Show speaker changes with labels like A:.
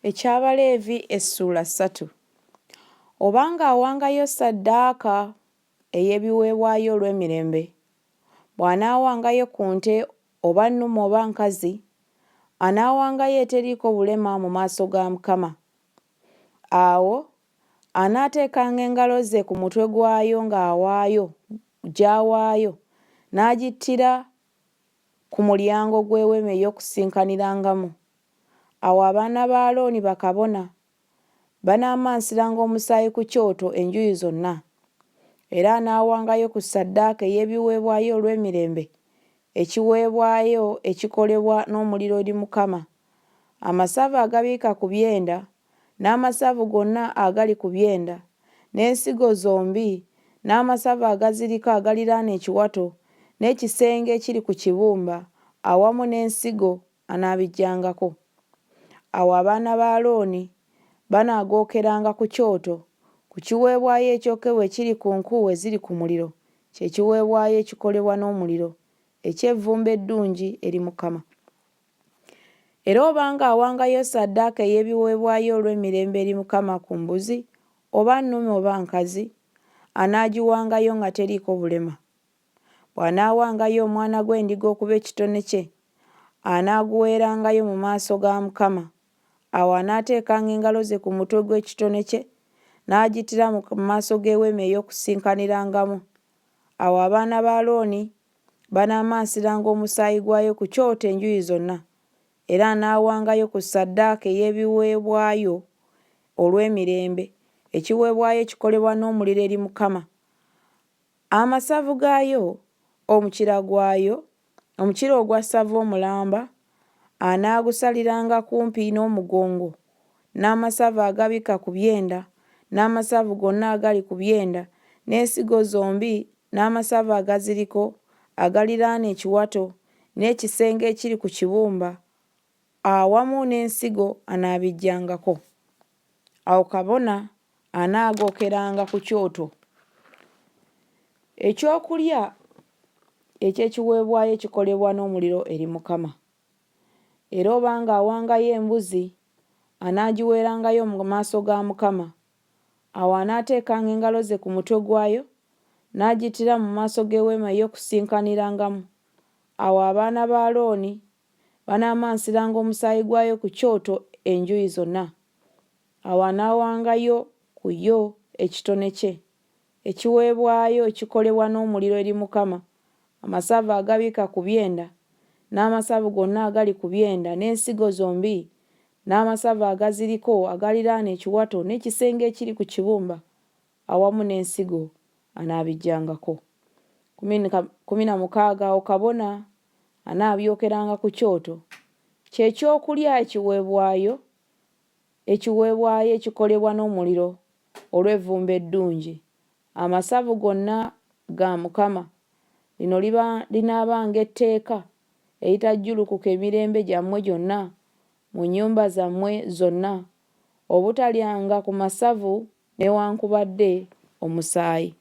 A: Eky'Abaleevi essula 3. Obanga awangayo ssaddaaka ey'ebiweebwayo olw'emirembe, bw'anaawangayo ku nte oba nnume oba nkazi, anaawangayo eteriiko bulema mu maaso ga Mukama. Awo anaateekanga engalo ze ku mutwe gwayo gy'awaayo, n'agittira ku mulyango gw'Eweema ey'Okusinkanirangamu. Awo abaana ba Alooni bakabona banaamansiranga omusaayi ku kyoto enjuuyi zonna, era anaawangayo ku ssaddaaka ey'ebiweebwayo olw'emirembe ekiweebwayo ekikolebwa n'omuliro eri Mukama, amasavu agabiika ku byenda, n'amasavu gonna agali ku byenda, n'ensigo zombi, n'amasavu agaziriko agaliraana ekiwato, n'ekisenge ekiri ku kibumba, awamu n'ensigo anaabiggyangako. Awo abaana ba Alooni banaagookeranga ku kyoto, ku kiweebwayo ekyokebwa ekiri ku nku eziri ku muliro, kye kiweebwayo ekikolebwa n'omuliro, eky'evvumbe eddungi eri Mukama. Era obanga awangayo ssaddaaka ey'ebiweebwayo olw'emirembe eri Mukama ku mbuzi, oba nnume oba nkazi, anaagiwangayo nga teriiko bulema. Bw'anaawangayo omwana gw'endiga okuba ekitone kye, anaaguweerangayo mu maaso ga Mukama. Awo anaateekanga engalo ze ku mutwe gw'ekitone kye, n'agittira mu maaso g'Eweema ey'Okusinkanirangamu. Awo abaana ba Alooni banaamansiranga omusaayi gwayo ku kyoto enjuuyi zonna, era anaawangayo ku ssaddaaka ey'ebiweebwayo olw'emirembe ekiweebwayo ekikolebwa n'omuliro eri Mukama. Amasavu gaayo, omukira gwayo, omukira ogwa ssava omulamba, anaagusaliranga kumpi n'omugongo, n'amasavu agabika ku byenda, n'amasavu gonna agali ku byenda, n'ensigo zombi, n'amasavu agaziriko agaliraana ekiwato, n'ekisenge ekiri ku kibumba, awamu n'ensigo anaabiggyangako. Awo kabona anaagookeranga ku kyoto. Ekyokulya eky'ekiweebwayo ekikolebwa n'omuliro eri Mukama. Era obanga awangayo embuzi, anaagiweerangayo mu maaso ga Mukama. Awo anaateekanga engalo ze ku mutwe gwayo, n'agittira mu maaso g'Eweema ey'Okusinkanirangamu. Awo abaana ba Alooni banaamansiranga omusaayi gwayo ku kyoto enjuuyi zonna. Awo anaawangayo ku yo ekitone kye, ekiweebwayo ekikolebwa n'omuliro eri Mukama, amasavu agabiika ku byenda, n'amasavu gonna agali ku byenda, n'ensigo zombi, n'amasavu agaziriko agaliraana ekiwato, n'ekisenge ekiri ku kibumba, awamu n'ensigo anaabiggyangako. 16 Awo kabona anaabyokeranga ku kyoto, kye kyokulya ekiweebwayo ekikolebwa n'omuliro olw'evvumbe eddungi. Amasavu gonna ga Mukama. Lino linaabanga etteeka eritajjulukuka emirembe gyammwe gyonna mu nnyumba zammwe zonna, obutalyanga ku masavu newankubadde omusaayi.